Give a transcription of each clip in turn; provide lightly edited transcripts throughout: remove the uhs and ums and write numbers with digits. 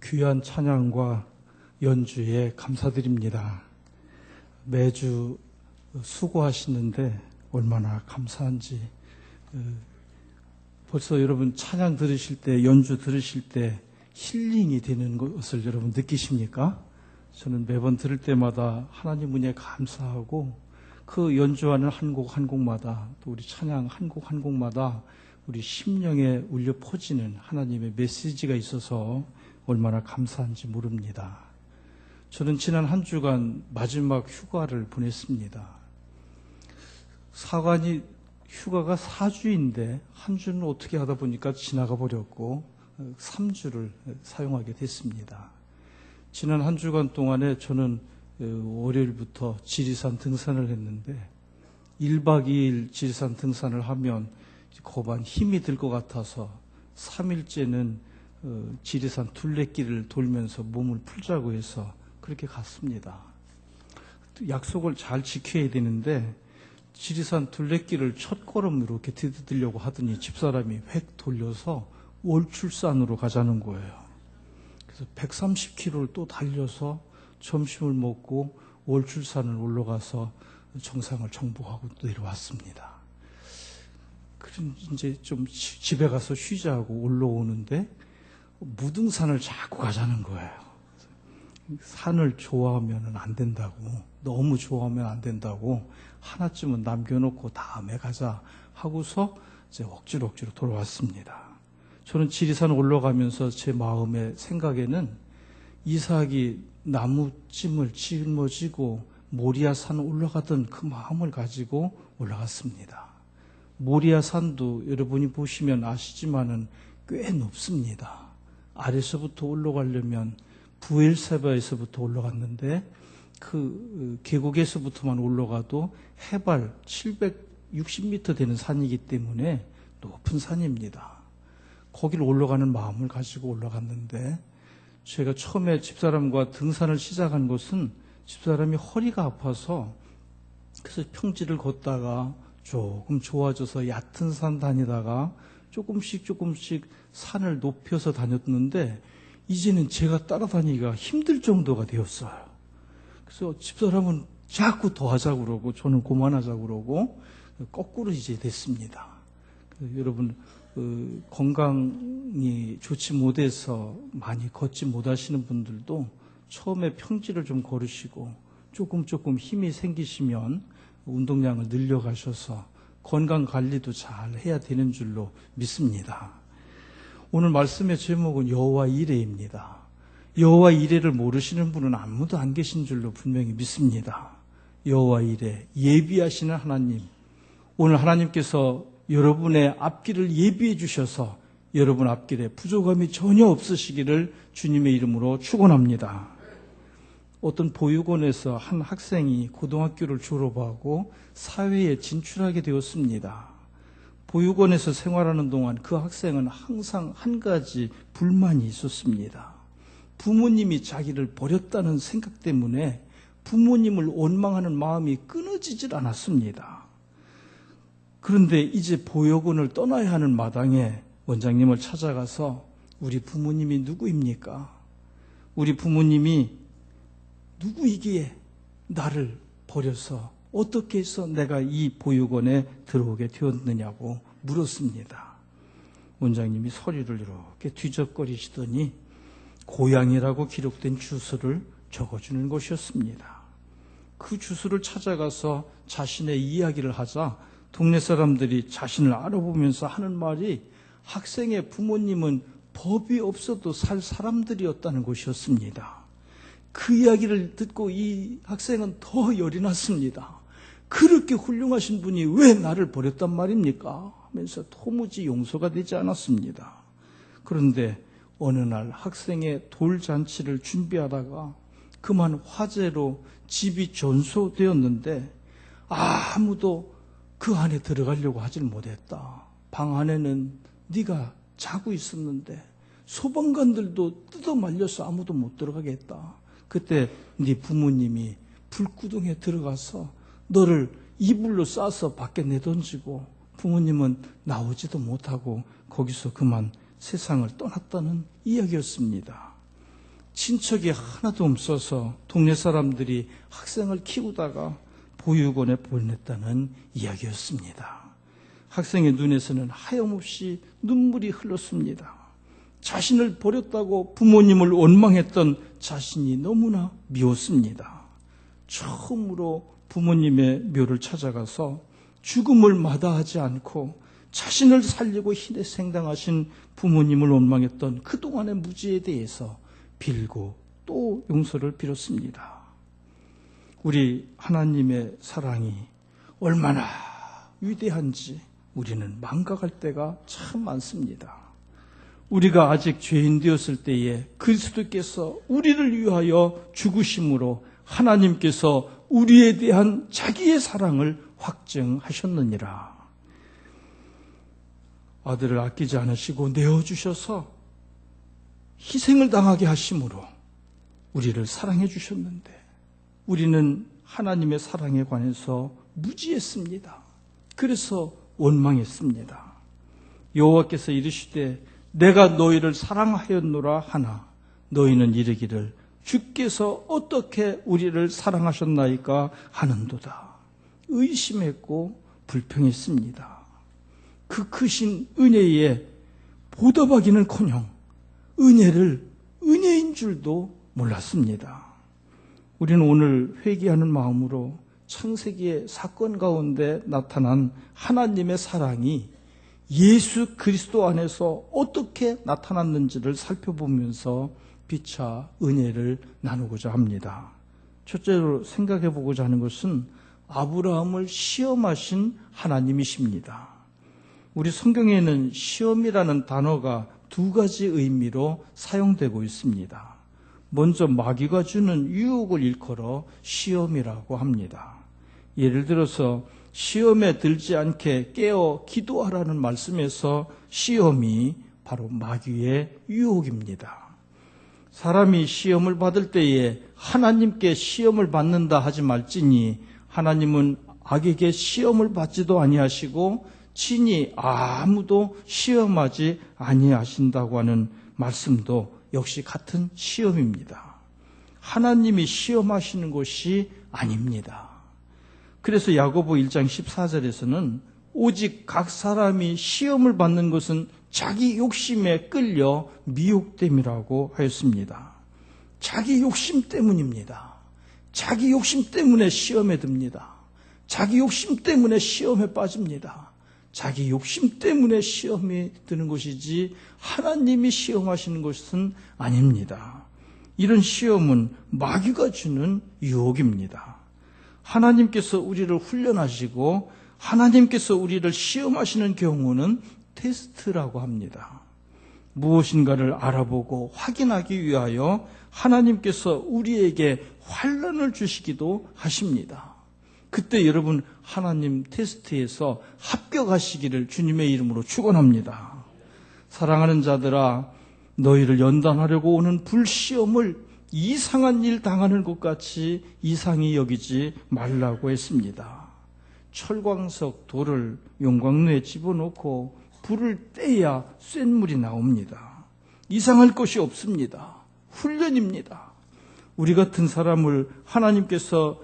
귀한 찬양과 연주에 감사드립니다. 매주 수고하시는데 얼마나 감사한지. 벌써 여러분 찬양 들으실 때, 연주 들으실 때 힐링이 되는 것을 여러분 느끼십니까? 저는 매번 들을 때마다 하나님 은혜에 감사하고 그 연주하는 한 곡 한 곡마다 또 우리 찬양 한 곡 한 곡마다 우리 심령에 울려 퍼지는 하나님의 메시지가 있어서 얼마나 감사한지 모릅니다. 저는 지난 한 주간 마지막 휴가를 보냈습니다. 사관이 휴가가 4주인데 한 주는 어떻게 하다 보니까 지나가 버렸고 3주를 사용하게 됐습니다. 지난 한 주간 동안에 저는 월요일부터 지리산 등산을 했는데 1박 2일 지리산 등산을 하면 거반 힘이 들 것 같아서 3일째는 지리산 둘레길을 돌면서 몸을 풀자고 해서 그렇게 갔습니다. 약속을 잘 지켜야 되는데 지리산 둘레길을 첫 걸음으로 이렇게 디디려고 하더니 집사람이 획 돌려서 월출산으로 가자는 거예요. 그래서 130km를 또 달려서 점심을 먹고 월출산을 올라가서 정상을 정복하고 또 내려왔습니다. 그럼 이제 좀 집에 가서 쉬자고 올라오는데 무등산을 자꾸 가자는 거예요. 산을 좋아하면 안 된다고, 너무 좋아하면 안 된다고, 하나쯤은 남겨놓고 다음에 가자 하고서 이제 억지로 돌아왔습니다. 저는 지리산 올라가면서 제 마음의 생각에는 이삭이 나무찜을 짊어지고 모리아산 올라가던 그 마음을 가지고 올라갔습니다. 모리아산도 여러분이 보시면 아시지만은 꽤 높습니다. 아래서부터 올라가려면 부엘세바에서부터 올라갔는데 그 계곡에서부터만 올라가도 해발 760m 되는 산이기 때문에 높은 산입니다. 거기를 올라가는 마음을 가지고 올라갔는데 제가 처음에 집사람과 등산을 시작한 것은 집사람이 허리가 아파서 그래서 평지를 걷다가 조금 좋아져서 얕은 산 다니다가 조금씩 산을 높여서 다녔는데 이제는 제가 따라다니기가 힘들 정도가 되었어요. 그래서 집사람은 자꾸 더 하자고 그러고 저는 그만하자고 그러고 거꾸로 이제 됐습니다. 여러분 건강이 좋지 못해서 많이 걷지 못하시는 분들도 처음에 평지를 좀 걸으시고 조금 힘이 생기시면 운동량을 늘려가셔서 건강관리도 잘 해야 되는 줄로 믿습니다. 오늘 말씀의 제목은 여호와 이레입니다. 여호와 이레를 모르시는 분은 아무도 안 계신 줄로 분명히 믿습니다. 여호와 이레, 예비하시는 하나님. 오늘 하나님께서 여러분의 앞길을 예비해 주셔서 여러분 앞길에 부족함이 전혀 없으시기를 주님의 이름으로 축원합니다. 어떤 보육원에서 한 학생이 고등학교를 졸업하고 사회에 진출하게 되었습니다. 보육원에서 생활하는 동안 그 학생은 항상 한 가지 불만이 있었습니다. 부모님이 자기를 버렸다는 생각 때문에 부모님을 원망하는 마음이 끊어지질 않았습니다. 그런데 이제 보육원을 떠나야 하는 마당에 원장님을 찾아가서 우리 부모님이 누구입니까? 우리 부모님이 누구이기에 나를 버려서 어떻게 해서 내가 이 보육원에 들어오게 되었느냐고 물었습니다. 원장님이 서류를 이렇게 뒤적거리시더니 고향이라고 기록된 주소를 적어주는 것이었습니다. 그 주소를 찾아가서 자신의 이야기를 하자 동네 사람들이 자신을 알아보면서 하는 말이 학생의 부모님은 법이 없어도 살 사람들이었다는 것이었습니다. 그 이야기를 듣고 이 학생은 더 열이 났습니다. 그렇게 훌륭하신 분이 왜 나를 버렸단 말입니까? 하면서 도무지 용서가 되지 않았습니다. 그런데 어느 날 학생의 돌잔치를 준비하다가 그만 화재로 집이 전소되었는데 아무도 그 안에 들어가려고 하질 못했다. 방 안에는 네가 자고 있었는데 소방관들도 뜯어 말려서 아무도 못 들어가게 했다. 그때 네 부모님이 불구덩이에 들어가서 너를 이불로 싸서 밖에 내던지고 부모님은 나오지도 못하고 거기서 그만 세상을 떠났다는 이야기였습니다. 친척이 하나도 없어서 동네 사람들이 학생을 키우다가 보육원에 보냈다는 이야기였습니다. 학생의 눈에서는 하염없이 눈물이 흘렀습니다. 자신을 버렸다고 부모님을 원망했던 자신이 너무나 미웠습니다. 처음으로 부모님의 묘를 찾아가서 죽음을 마다하지 않고 자신을 살리고 희생당하신 부모님을 원망했던 그동안의 무지에 대해서 빌고 또 용서를 빌었습니다. 우리 하나님의 사랑이 얼마나 위대한지 우리는 망각할 때가 참 많습니다. 우리가 아직 죄인 되었을 때에 그리스도께서 우리를 위하여 죽으심으로 하나님께서 우리에 대한 자기의 사랑을 확증하셨느니라. 아들을 아끼지 않으시고 내어주셔서 희생을 당하게 하심으로 우리를 사랑해 주셨는데 우리는 하나님의 사랑에 관해서 무지했습니다. 그래서 원망했습니다. 여호와께서 이르시되 내가 너희를 사랑하였노라 하나 너희는 이르기를 주께서 어떻게 우리를 사랑하셨나이까 하는도다. 의심했고 불평했습니다. 그 크신 은혜에 보답하기는커녕 은혜를 은혜인 줄도 몰랐습니다. 우리는 오늘 회개하는 마음으로 창세기의 사건 가운데 나타난 하나님의 사랑이 예수 그리스도 안에서 어떻게 나타났는지를 살펴보면서 피차 은혜를 나누고자 합니다. 첫째로 생각해 보고자 하는 것은 아브라함을 시험하신 하나님이십니다. 우리 성경에는 시험이라는 단어가 두 가지 의미로 사용되고 있습니다. 먼저 마귀가 주는 유혹을 일컬어 시험이라고 합니다. 예를 들어서 시험에 들지 않게 깨어 기도하라는 말씀에서 시험이 바로 마귀의 유혹입니다. 사람이 시험을 받을 때에 하나님께 시험을 받는다 하지 말지니 하나님은 악에게 시험을 받지도 아니하시고 친히 아무도 시험하지 아니하신다고 하는 말씀도 역시 같은 시험입니다. 하나님이 시험하시는 것이 아닙니다. 그래서 야고보 1장 14절에서는 오직 각 사람이 시험을 받는 것은 자기 욕심에 끌려 미혹됨이라고 하였습니다. 자기 욕심 때문입니다. 자기 욕심 때문에 시험에 듭니다. 자기 욕심 때문에 시험에 빠집니다. 자기 욕심 때문에 시험에 드는 것이지 하나님이 시험하시는 것은 아닙니다. 이런 시험은 마귀가 주는 유혹입니다. 하나님께서 우리를 훈련하시고 하나님께서 우리를 시험하시는 경우는 테스트라고 합니다. 무엇인가를 알아보고 확인하기 위하여 하나님께서 우리에게 환난을 주시기도 하십니다. 그때 여러분 하나님 테스트에서 합격하시기를 주님의 이름으로 축원합니다. 사랑하는 자들아, 너희를 연단하려고 오는 불시험을 이상한 일 당하는 것 같이 이상히 여기지 말라고 했습니다. 철광석 돌을 용광로에 집어넣고 불을 떼야 쇳물이 나옵니다. 이상할 것이 없습니다. 훈련입니다. 우리 같은 사람을 하나님께서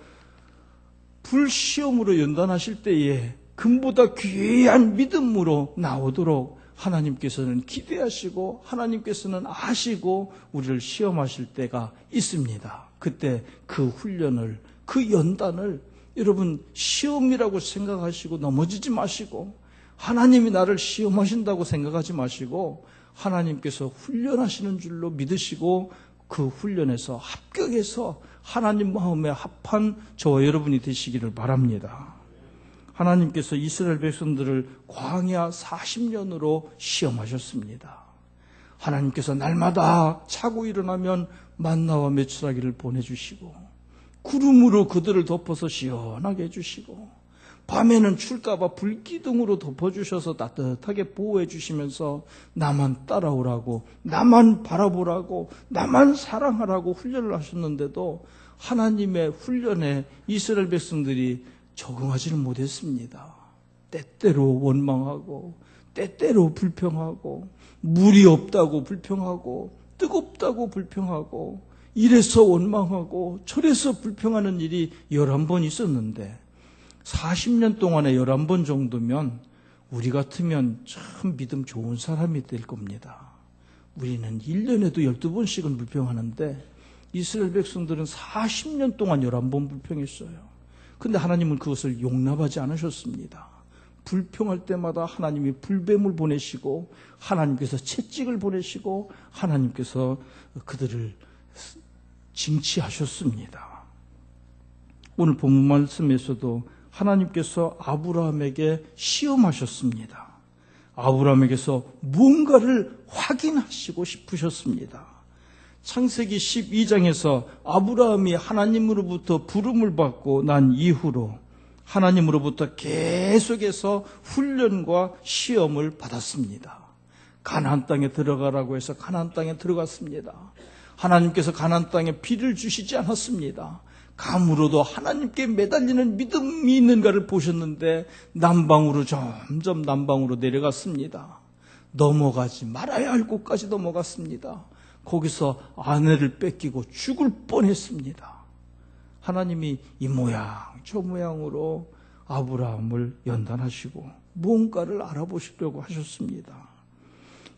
불시험으로 연단하실 때에 금보다 귀한 믿음으로 나오도록 하나님께서는 기대하시고 하나님께서는 아시고 우리를 시험하실 때가 있습니다. 그때 그 훈련을, 그 연단을 여러분 시험이라고 생각하시고 넘어지지 마시고 하나님이 나를 시험하신다고 생각하지 마시고 하나님께서 훈련하시는 줄로 믿으시고 그 훈련에서 합격해서 하나님 마음에 합한 저와 여러분이 되시기를 바랍니다. 하나님께서 이스라엘 백성들을 광야 40년으로 시험하셨습니다. 하나님께서 날마다 자고 일어나면 만나와 메추라기를 보내주시고 구름으로 그들을 덮어서 시원하게 해주시고 밤에는 출까봐 불기둥으로 덮어주셔서 따뜻하게 보호해 주시면서 나만 따라오라고, 나만 바라보라고, 나만 사랑하라고 훈련을 하셨는데도 하나님의 훈련에 이스라엘 백성들이 적응하지는 못했습니다. 때때로 원망하고 때때로 불평하고 물이 없다고 불평하고 뜨겁다고 불평하고 이래서 원망하고 저래서 불평하는 일이 11번 있었는데 40년 동안에 11번 정도면 우리 같으면 참 믿음 좋은 사람이 될 겁니다. 우리는 1년에도 12번씩은 불평하는데 이스라엘 백성들은 40년 동안 11번 불평했어요. 근데 하나님은 그것을 용납하지 않으셨습니다. 불평할 때마다 하나님이 불뱀을 보내시고 하나님께서 채찍을 보내시고 하나님께서 그들을 징치하셨습니다. 오늘 본문 말씀에서도 하나님께서 아브라함에게 시험하셨습니다. 아브라함에게서 무언가를 확인하시고 싶으셨습니다. 창세기 12장에서 아브라함이 하나님으로부터 부름을 받고 난 이후로 하나님으로부터 계속해서 훈련과 시험을 받았습니다. 가나안 땅에 들어가라고 해서 가나안 땅에 들어갔습니다. 하나님께서 가나안 땅에 비를 주시지 않았습니다. 감으로도 하나님께 매달리는 믿음이 있는가를 보셨는데 남방으로 점점 남방으로 내려갔습니다. 넘어가지 말아야 할 곳까지 넘어갔습니다. 거기서 아내를 뺏기고 죽을 뻔했습니다. 하나님이 이 모양 저 모양으로 아브라함을 연단하시고 무언가를 알아보시려고 하셨습니다.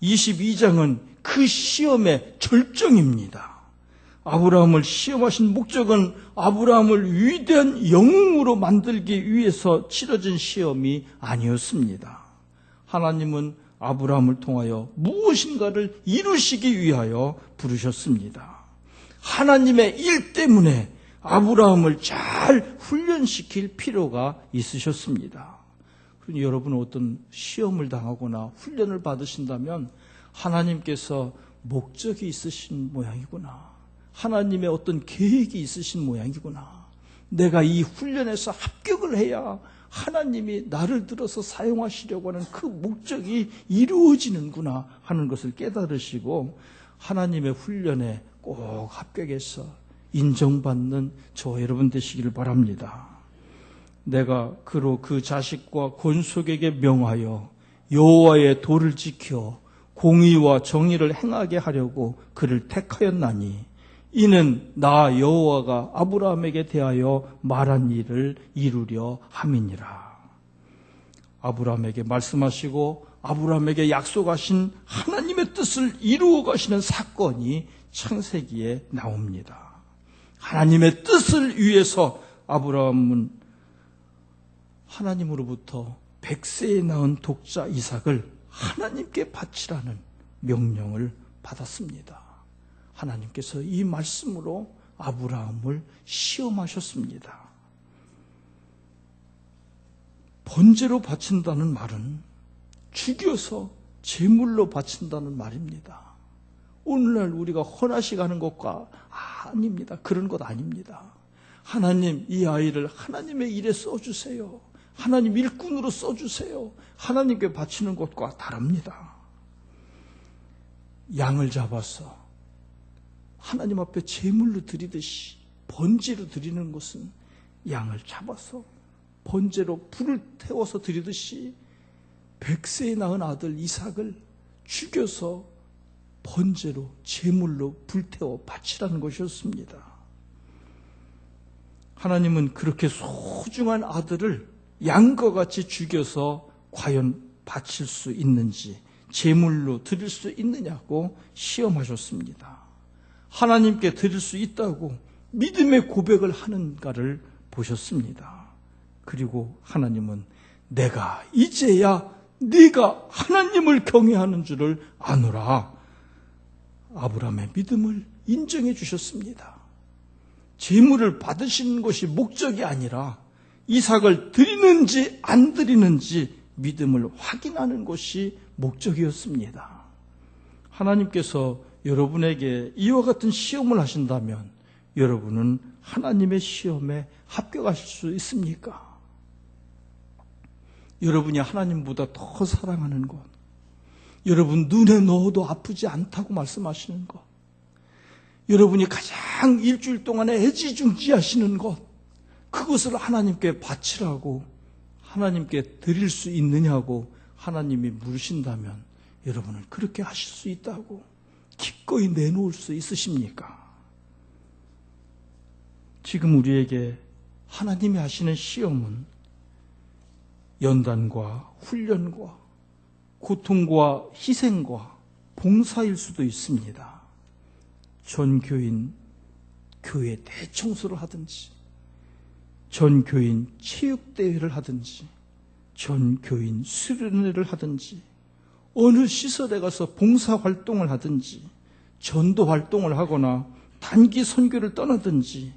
22장은 그 시험의 절정입니다. 아브라함을 시험하신 목적은 아브라함을 위대한 영웅으로 만들기 위해서 치러진 시험이 아니었습니다. 하나님은 아브라함을 통하여 무엇인가를 이루시기 위하여 부르셨습니다. 하나님의 일 때문에 아브라함을 잘 훈련시킬 필요가 있으셨습니다. 그러니 여러분은 어떤 시험을 당하거나 훈련을 받으신다면 하나님께서 목적이 있으신 모양이구나. 하나님의 어떤 계획이 있으신 모양이구나. 내가 이 훈련에서 합격을 해야 하나님이 나를 들어서 사용하시려고 하는 그 목적이 이루어지는구나 하는 것을 깨달으시고 하나님의 훈련에 꼭 합격해서 인정받는 저 여러분 되시기를 바랍니다. 내가 그로 그 자식과 권속에게 명하여 여호와의 도를 지켜 공의와 정의를 행하게 하려고 그를 택하였나니 이는 나 여호와가 아브라함에게 대하여 말한 일을 이루려 함이니라. 아브라함에게 말씀하시고 아브라함에게 약속하신 하나님의 뜻을 이루어 가시는 사건이 창세기에 나옵니다. 하나님의 뜻을 위해서 아브라함은 하나님으로부터 100세에 낳은 독자 이삭을 하나님께 바치라는 명령을 받았습니다. 하나님께서 이 말씀으로 아브라함을 시험하셨습니다. 번제로 바친다는 말은 죽여서 제물로 바친다는 말입니다. 오늘날 우리가 헌화식 하는 것과 아닙니다. 그런 것 아닙니다. 하나님, 이 아이를 하나님의 일에 써주세요. 하나님 일꾼으로 써주세요. 하나님께 바치는 것과 다릅니다. 양을 잡아서 하나님 앞에 제물로 드리듯이 번제로 드리는 것은 양을 잡아서 번제로 불을 태워서 드리듯이 100세에 낳은 아들 이삭을 죽여서 번제로 제물로 불태워 바치라는 것이었습니다. 하나님은 그렇게 소중한 아들을 양과 같이 죽여서 과연 바칠 수 있는지 제물로 드릴 수 있느냐고 시험하셨습니다. 하나님께 드릴 수 있다고 믿음의 고백을 하는가를 보셨습니다. 그리고 하나님은 내가 이제야 네가 하나님을 경외하는 줄을 아노라. 아브라함의 믿음을 인정해 주셨습니다. 제물을 받으시는 것이 목적이 아니라 이삭을 드리는지 안 드리는지 믿음을 확인하는 것이 목적이었습니다. 하나님께서 여러분에게 이와 같은 시험을 하신다면 여러분은 하나님의 시험에 합격하실 수 있습니까? 여러분이 하나님보다 더 사랑하는 것, 여러분 눈에 넣어도 아프지 않다고 말씀하시는 것, 여러분이 가장 일주일 동안에 애지중지하시는 것, 그것을 하나님께 바치라고 하나님께 드릴 수 있느냐고 하나님이 물으신다면 여러분은 그렇게 하실 수 있다고 기꺼이 내놓을 수 있으십니까? 지금 우리에게 하나님이 하시는 시험은 연단과 훈련과 고통과 희생과 봉사일 수도 있습니다. 전 교인 교회 대청소를 하든지, 전 교인 체육대회를 하든지, 전 교인 수련회를 하든지, 어느 시설에 가서 봉사활동을 하든지, 전도활동을 하거나 단기 선교를 떠나든지,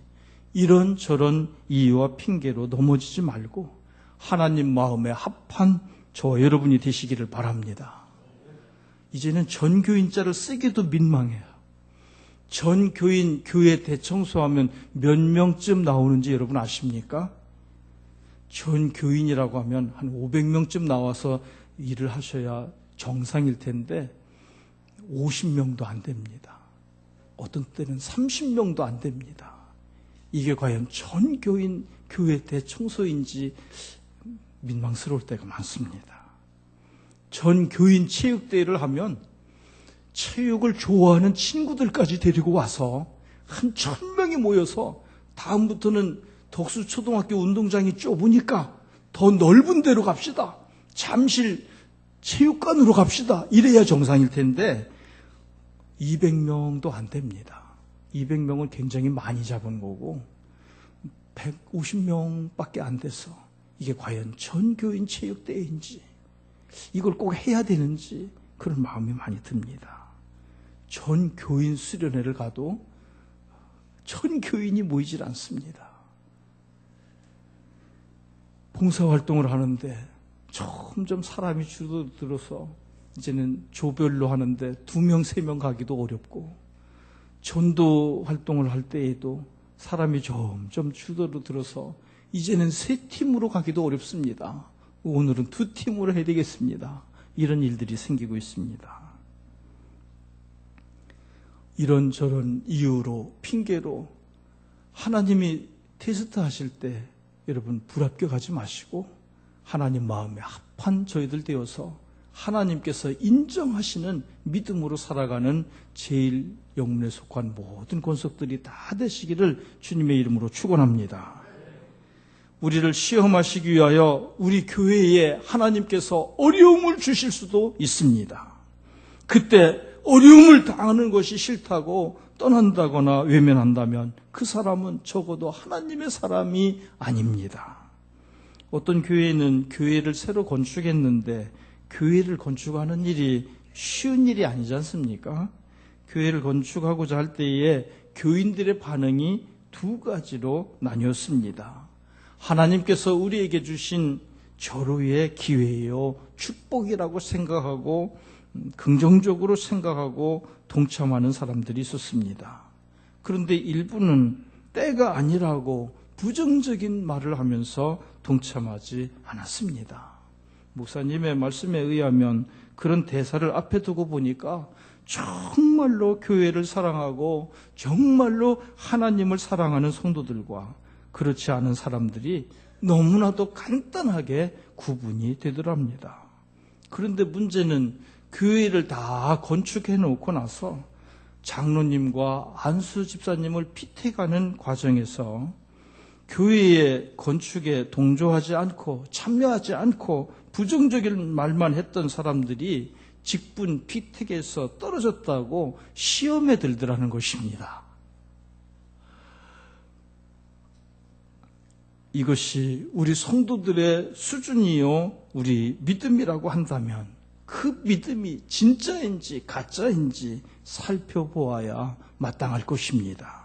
이런저런 이유와 핑계로 넘어지지 말고 하나님 마음에 합한 저와 여러분이 되시기를 바랍니다. 이제는 전교인자를 쓰기도 민망해요. 전교인 교회 대청소하면 몇 명쯤 나오는지 여러분 아십니까? 전교인이라고 하면 한 500명쯤 나와서 일을 하셔야 정상일 텐데 50명도 안 됩니다. 어떤 때는 30명도 안 됩니다. 이게 과연 전교인 교회 대청소인지 민망스러울 때가 많습니다. 전교인 체육대회를 하면 체육을 좋아하는 친구들까지 데리고 와서 한 1000명이 모여서 다음부터는 덕수초등학교 운동장이 좁으니까 더 넓은 데로 갑시다. 잠실 체육관으로 갑시다. 이래야 정상일 텐데 200명도 안 됩니다. 200명은 굉장히 많이 잡은 거고 150명밖에 안 돼서 이게 과연 전교인 체육대회인지 이걸 꼭 해야 되는지 그런 마음이 많이 듭니다. 전교인 수련회를 가도 전교인이 모이질 않습니다. 봉사활동을 하는데 점점 사람이 줄어들어서 이제는 조별로 하는데 2명, 3명 가기도 어렵고 전도 활동을 할 때에도 사람이 점점 줄어들어서 이제는 3팀으로 가기도 어렵습니다. 오늘은 2팀으로 해야 되겠습니다. 이런 일들이 생기고 있습니다. 이런저런 이유로, 핑계로 하나님이 테스트 하실 때 여러분 불합격하지 마시고 하나님 마음에 합한 저희들 되어서 하나님께서 인정하시는 믿음으로 살아가는 제일 영문에 속한 모든 권속들이 다 되시기를 주님의 이름으로 축원합니다. 우리를 시험하시기 위하여 우리 교회에 하나님께서 어려움을 주실 수도 있습니다. 그때 어려움을 당하는 것이 싫다고 떠난다거나 외면한다면 그 사람은 적어도 하나님의 사람이 아닙니다. 어떤 교회는 교회를 새로 건축했는데 교회를 건축하는 일이 쉬운 일이 아니지 않습니까? 교회를 건축하고자 할 때에 교인들의 반응이 2가지로 나뉘었습니다. 하나님께서 우리에게 주신 절호의 기회요, 축복이라고 생각하고 긍정적으로 생각하고 동참하는 사람들이 있었습니다. 그런데 일부는 때가 아니라고 부정적인 말을 하면서 동참하지 않았습니다. 목사님의 말씀에 의하면 그런 대사를 앞에 두고 보니까 정말로 교회를 사랑하고 정말로 하나님을 사랑하는 성도들과 그렇지 않은 사람들이 너무나도 간단하게 구분이 되더랍니다. 그런데 문제는 교회를 다 건축해 놓고 나서 장로님과 안수 집사님을 피택하는 과정에서 교회의 건축에 동조하지 않고 참여하지 않고 부정적인 말만 했던 사람들이 직분 피택에서 떨어졌다고 시험에 들더라는 것입니다. 이것이 우리 성도들의 수준이요, 우리 믿음이라고 한다면 그 믿음이 진짜인지 가짜인지 살펴보아야 마땅할 것입니다.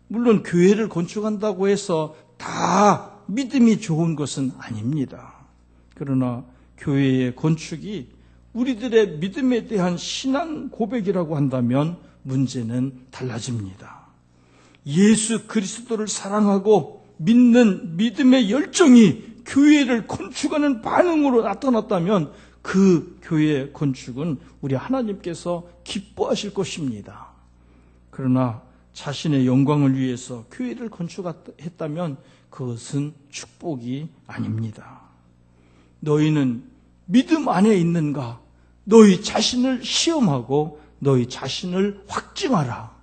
물론 교회를 건축한다고 해서 다 믿음이 좋은 것은 아닙니다. 그러나 교회의 건축이 우리들의 믿음에 대한 신앙 고백이라고 한다면 문제는 달라집니다. 예수 그리스도를 사랑하고 믿는 믿음의 열정이 교회를 건축하는 반응으로 나타났다면 그 교회 건축은 우리 하나님께서 기뻐하실 것입니다. 그러나 자신의 영광을 위해서 교회를 건축했다면 그것은 축복이 아닙니다. 너희는 믿음 안에 있는가? 너희 자신을 시험하고 너희 자신을 확증하라.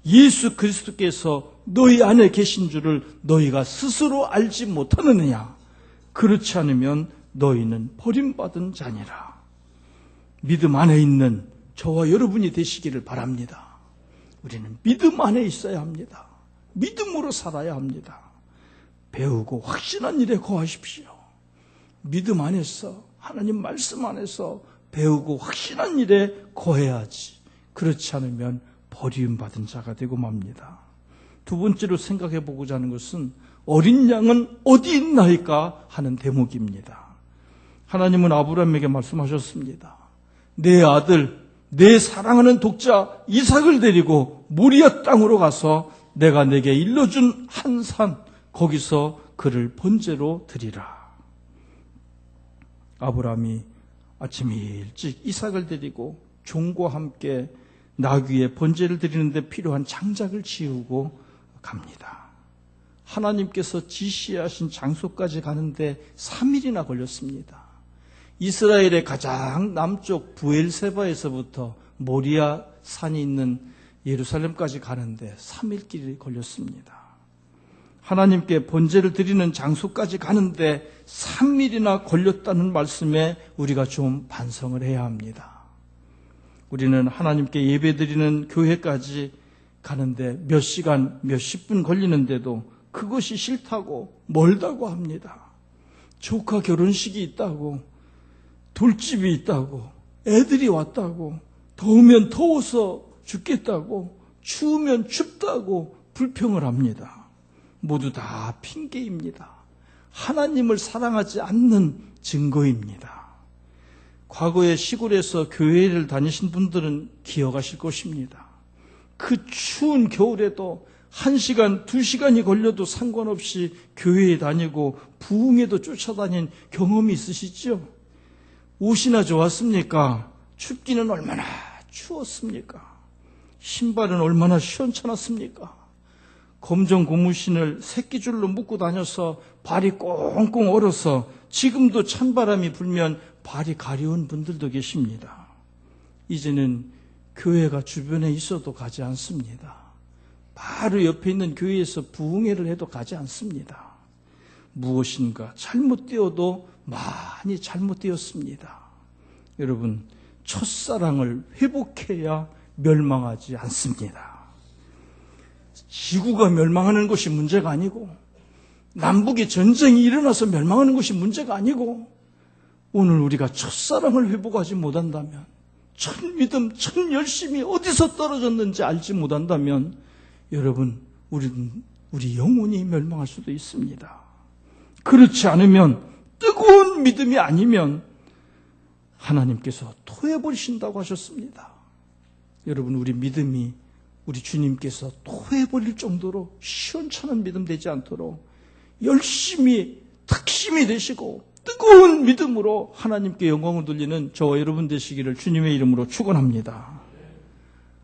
예수 그리스도께서 너희 안에 계신 줄을 너희가 스스로 알지 못하느냐? 그렇지 않으면 너희는 버림받은 자니라. 믿음 안에 있는 저와 여러분이 되시기를 바랍니다. 우리는 믿음 안에 있어야 합니다. 믿음으로 살아야 합니다. 배우고 확신한 일에 거하십시오. 믿음 안에서, 하나님 말씀 안에서 배우고 확신한 일에 거해야지. 그렇지 않으면 버림받은 자가 되고 맙니다. 두 번째로 생각해 보고자 하는 것은 어린 양은 어디 있나이까 하는 대목입니다. 하나님은 아브라함에게 말씀하셨습니다. 내 아들, 내 사랑하는 독자 이삭을 데리고 모리아 땅으로 가서 내가 내게 일러준 한 산, 거기서 그를 번제로 드리라. 아브라함이 아침 일찍 이삭을 데리고 종과 함께 나귀의 번제를 드리는데 필요한 장작을 지우고 갑니다. 하나님께서 지시하신 장소까지 가는데 3일이나 걸렸습니다. 이스라엘의 가장 남쪽 부엘세바에서부터 모리아 산이 있는 예루살렘까지 가는데 3일길이 걸렸습니다. 하나님께 번제를 드리는 장소까지 가는데 3일이나 걸렸다는 말씀에 우리가 좀 반성을 해야 합니다. 우리는 하나님께 예배드리는 교회까지 가는데 몇 시간, 몇십 분 걸리는데도 그것이 싫다고 멀다고 합니다. 조카 결혼식이 있다고, 돌집이 있다고, 애들이 왔다고, 더우면 더워서 죽겠다고, 추우면 춥다고 불평을 합니다. 모두 다 핑계입니다. 하나님을 사랑하지 않는 증거입니다. 과거에 시골에서 교회를 다니신 분들은 기억하실 것입니다. 그 추운 겨울에도 1시간, 2시간이 걸려도 상관없이 교회에 다니고 부흥에도 쫓아다닌 경험이 있으시죠? 옷이나 좋았습니까? 춥기는 얼마나 추웠습니까? 신발은 얼마나 시원찮았습니까? 검정 고무신을 새끼줄로 묶고 다녀서 발이 꽁꽁 얼어서 지금도 찬바람이 불면 발이 가려운 분들도 계십니다. 이제는 교회가 주변에 있어도 가지 않습니다. 바로 옆에 있는 교회에서 부흥회를 해도 가지 않습니다. 무엇인가 잘못되어도 많이 잘못되었습니다. 여러분, 첫사랑을 회복해야 멸망하지 않습니다. 지구가 멸망하는 것이 문제가 아니고, 남북의 전쟁이 일어나서 멸망하는 것이 문제가 아니고, 오늘 우리가 첫사랑을 회복하지 못한다면, 첫 믿음, 첫 열심이 어디서 떨어졌는지 알지 못한다면, 여러분, 우리 영혼이 멸망할 수도 있습니다. 그렇지 않으면, 뜨거운 믿음이 아니면 하나님께서 토해버리신다고 하셨습니다. 여러분, 우리 믿음이 우리 주님께서 토해버릴 정도로 시원찮은 믿음 되지 않도록 열심히 특심이 되시고 뜨거운 믿음으로 하나님께 영광을 돌리는 저와 여러분 되시기를 주님의 이름으로 축원합니다.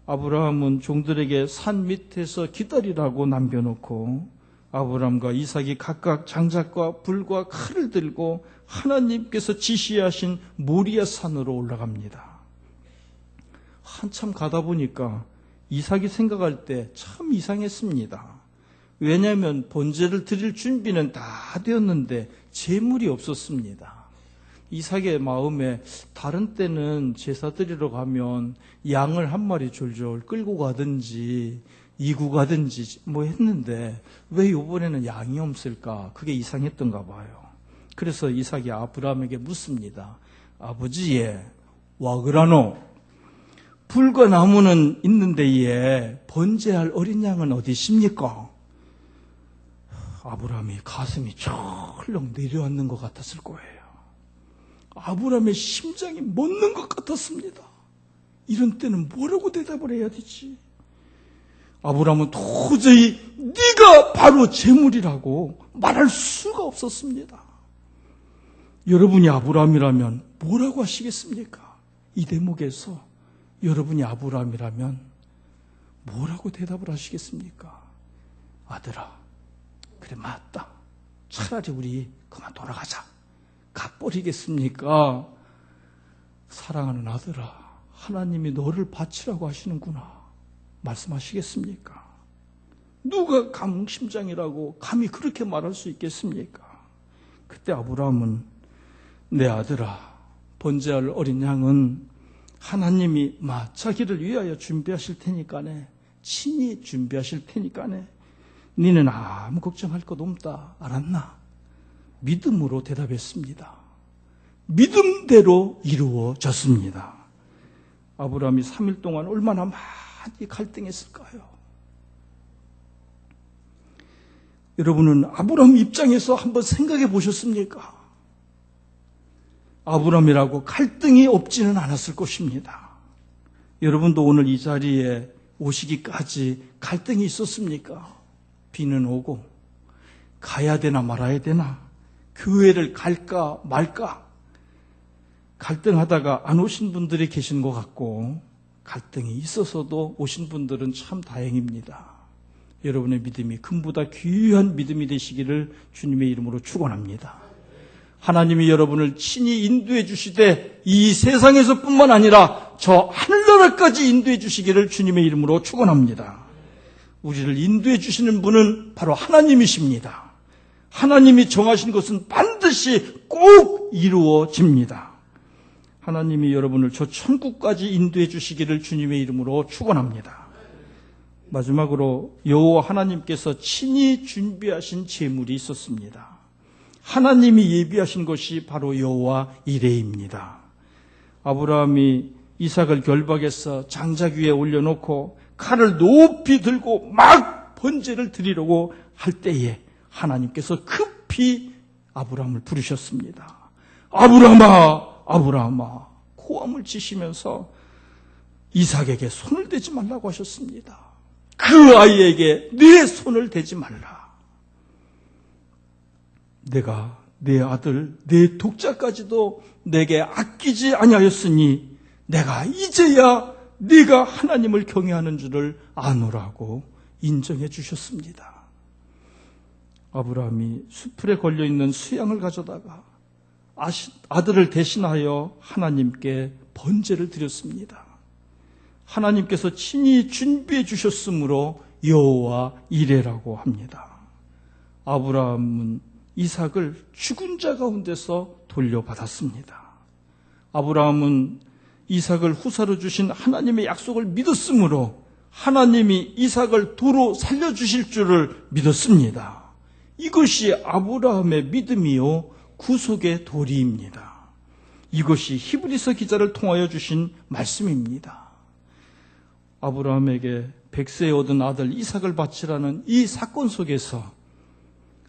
아브라함은 종들에게 산 밑에서 기다리라고 남겨놓고 아브라함과 이삭이 각각 장작과 불과 칼을 들고 하나님께서 지시하신 모리아 산으로 올라갑니다. 한참 가다 보니까 이삭이 생각할 때 참 이상했습니다. 왜냐하면 번제를 드릴 준비는 다 되었는데 제물이 없었습니다. 이삭의 마음에 다른 때는 제사 드리러 가면 양을 한 마리 졸졸 끌고 가든지 이구 가든지 뭐 했는데 왜 이번에는 양이 없을까? 그게 이상했던가 봐요. 그래서 이삭이 아브라함에게 묻습니다. 아버지, 와 그라노? 불과 나무는 있는데 번제할 어린 양은 어디 있습니까? 아브라함이 가슴이 철렁 내려앉는 것 같았을 거예요. 아브라함의 심장이 멎는 것 같았습니다. 이런 때는 뭐라고 대답을 해야 되지? 아브라함은 도저히 네가 바로 재물이라고 말할 수가 없었습니다. 여러분이 아브라함이라면 뭐라고 하시겠습니까? 이 대목에서 여러분이 아브라함이라면 뭐라고 대답을 하시겠습니까? 아들아, 그래 맞다. 차라리 우리 그만 돌아가자. 가버리겠습니까? 사랑하는 아들아, 하나님이 너를 바치라고 하시는구나. 말씀하시겠습니까? 누가 강심장이라고 감히 그렇게 말할 수 있겠습니까? 그때 아브라함은 내 아들아, 번제할 어린 양은 하나님이 자기를 위하여 준비하실 테니까네, 친히 준비하실 테니까네, 니는 아무 걱정할 것 없다, 알았나? 믿음으로 대답했습니다. 믿음대로 이루어졌습니다. 아브라함이 3일 동안 얼마나 많이 갈등했을까요? 여러분은 아브라함 입장에서 한번 생각해 보셨습니까? 아브라함이라고 갈등이 없지는 않았을 것입니다. 여러분도 오늘 이 자리에 오시기까지 갈등이 있었습니까? 비는 오고 가야 되나 말아야 되나, 교회를 갈까 말까 갈등하다가 안 오신 분들이 계신 것 같고, 갈등이 있어서도 오신 분들은 참 다행입니다. 여러분의 믿음이 금보다 귀한 믿음이 되시기를 주님의 이름으로 축원합니다. 하나님이 여러분을 친히 인도해 주시되 이 세상에서뿐만 아니라 저 하늘나라까지 인도해 주시기를 주님의 이름으로 축원합니다. 우리를 인도해 주시는 분은 바로 하나님이십니다. 하나님이 정하신 것은 반드시 꼭 이루어집니다. 하나님이 여러분을 저 천국까지 인도해 주시기를 주님의 이름으로 축원합니다. 마지막으로 여호와 하나님께서 친히 준비하신 제물이 있었습니다. 하나님이 예비하신 것이 바로 여호와 이레입니다. 아브라함이 이삭을 결박해서 장작 위에 올려놓고 칼을 높이 들고 막 번제를 드리려고 할 때에 하나님께서 급히 아브라함을 부르셨습니다. 아브라함아, 아브라함아, 고함을 치시면서 이삭에게 손을 대지 말라고 하셨습니다. 그 아이에게 내 손을 대지 말라. 내가 내 아들, 내 독자까지도 내게 아끼지 아니하였으니 내가 이제야 네가 하나님을 경외하는 줄을 아노라고 인정해 주셨습니다. 아브라함이 수풀에 걸려있는 수양을 가져다가 아들을 대신하여 하나님께 번제를 드렸습니다. 하나님께서 친히 준비해 주셨으므로 여호와 이레라고 합니다. 아브라함은 이삭을 죽은 자 가운데서 돌려받았습니다. 아브라함은 이삭을 후사로 주신 하나님의 약속을 믿었으므로 하나님이 이삭을 도로 살려주실 줄을 믿었습니다. 이것이 아브라함의 믿음이요 구속의 도리입니다. 이것이 히브리서 기자를 통하여 주신 말씀입니다. 아브라함에게 백세에 얻은 아들 이삭을 바치라는 이 사건 속에서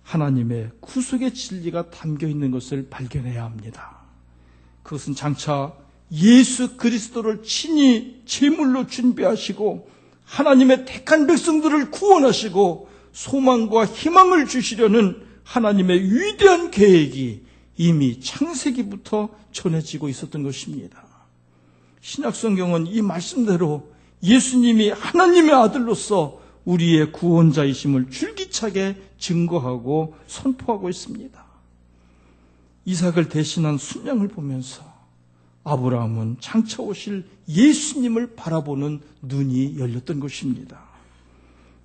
하나님의 구속의 진리가 담겨 있는 것을 발견해야 합니다. 그것은 장차 예수 그리스도를 친히 제물로 준비하시고 하나님의 택한 백성들을 구원하시고 소망과 희망을 주시려는 하나님의 위대한 계획이 이미 창세기부터 전해지고 있었던 것입니다. 신약성경은 이 말씀대로 예수님이 하나님의 아들로서 우리의 구원자이심을 줄기차게 증거하고 선포하고 있습니다. 이삭을 대신한 순양을 보면서 아브라함은 장차 오실 예수님을 바라보는 눈이 열렸던 것입니다.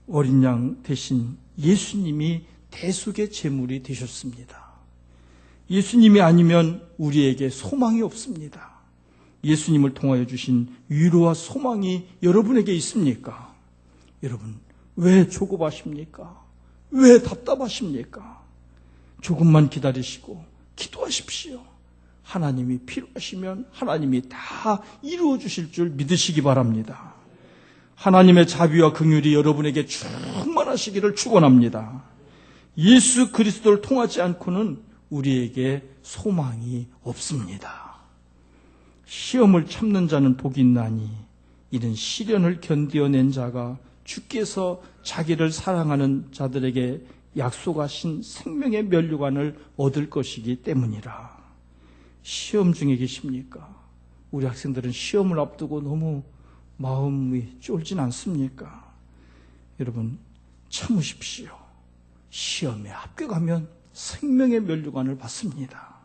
어린 양 대신 예수님이 대속의 제물이 되셨습니다. 예수님이 아니면 우리에게 소망이 없습니다. 예수님을 통하여 주신 위로와 소망이 여러분에게 있습니까? 여러분, 왜 조급하십니까? 왜 답답하십니까? 조금만 기다리시고 기도하십시오. 하나님이 필요하시면 하나님이 다 이루어 주실 줄 믿으시기 바랍니다. 하나님의 자비와 긍휼이 여러분에게 충만하시기를 축원합니다. 예수 그리스도를 통하지 않고는 우리에게 소망이 없습니다. 시험을 참는 자는 복이 있나니 이는 시련을 견디어낸 자가 주께서 자기를 사랑하는 자들에게 약속하신 생명의 면류관을 얻을 것이기 때문이라. 시험 중에 계십니까? 우리 학생들은 시험을 앞두고 너무 마음이 쫄진 않습니까? 여러분, 참으십시오. 시험에 합격하면 생명의 면류관을 받습니다.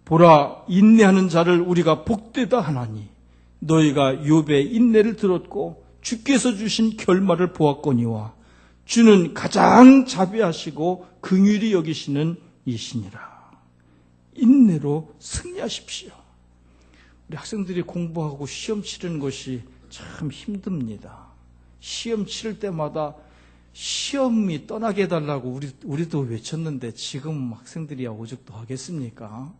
보라, 인내하는 자를 우리가 복되다 하나니 너희가 욥의 인내를 들었고 주께서 주신 결말을 보았거니와 주는 가장 자비하시고 긍휼히 여기시는 이시니라. 인내로 승리하십시오. 우리 학생들이 공부하고 시험 치르는 것이 참 힘듭니다. 시험 치를 때마다 시험이 떠나게 해달라고 우리도 외쳤는데 지금 학생들이야 오죽도 하겠습니까?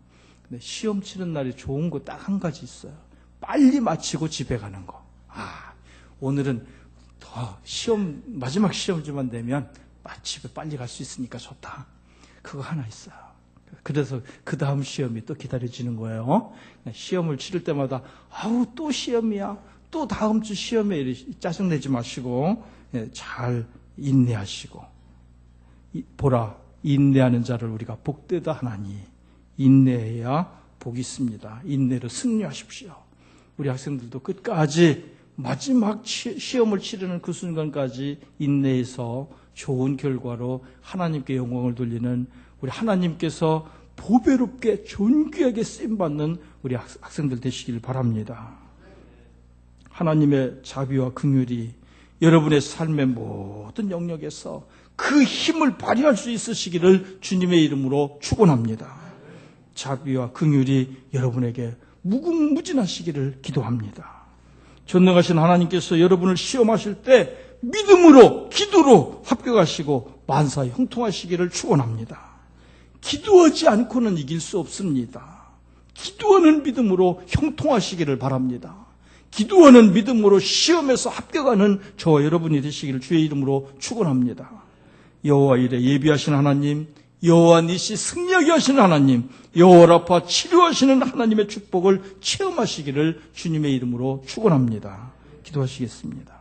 근데 시험 치는 날이 좋은 거 딱 한 가지 있어요. 빨리 마치고 집에 가는 거. 오늘은 더 마지막 시험주만 되면 집에 빨리 갈 수 있으니까 좋다. 그거 하나 있어요. 그래서 그 다음 시험이 또 기다려지는 거예요. 시험을 치를 때마다 또 시험이야. 또 다음 주 시험에 짜증내지 마시고 잘 인내하시고 보라 인내하는 자를 우리가 복되다 하나니 인내해야 복이 있습니다. 인내로 승리하십시오. 우리 학생들도 끝까지 마지막 시험을 치르는 그 순간까지 인내해서 좋은 결과로 하나님께 영광을 돌리는 우리 하나님께서 보배롭게 존귀하게 쓰임받는 우리 학생들 되시길 바랍니다. 하나님의 자비와 긍휼이 여러분의 삶의 모든 영역에서 그 힘을 발휘할 수 있으시기를 주님의 이름으로 축원합니다. 자비와 긍휼이 여러분에게 무궁무진하시기를 기도합니다. 전능하신 하나님께서 여러분을 시험하실 때 믿음으로 기도로 합격하시고 만사에 형통하시기를 축원합니다. 기도하지 않고는 이길 수 없습니다. 기도하는 믿음으로 형통하시기를 바랍니다. 기도하는 믿음으로 시험에서 합격하는 저와 여러분이 되시기를 주의 이름으로 축원합니다. 여호와 이레 예비하신 하나님, 여호와 니시 승리하게 하시는 하나님, 여호와 라파 치료하시는 하나님의 축복을 체험하시기를 주님의 이름으로 축원합니다. 기도하시겠습니다.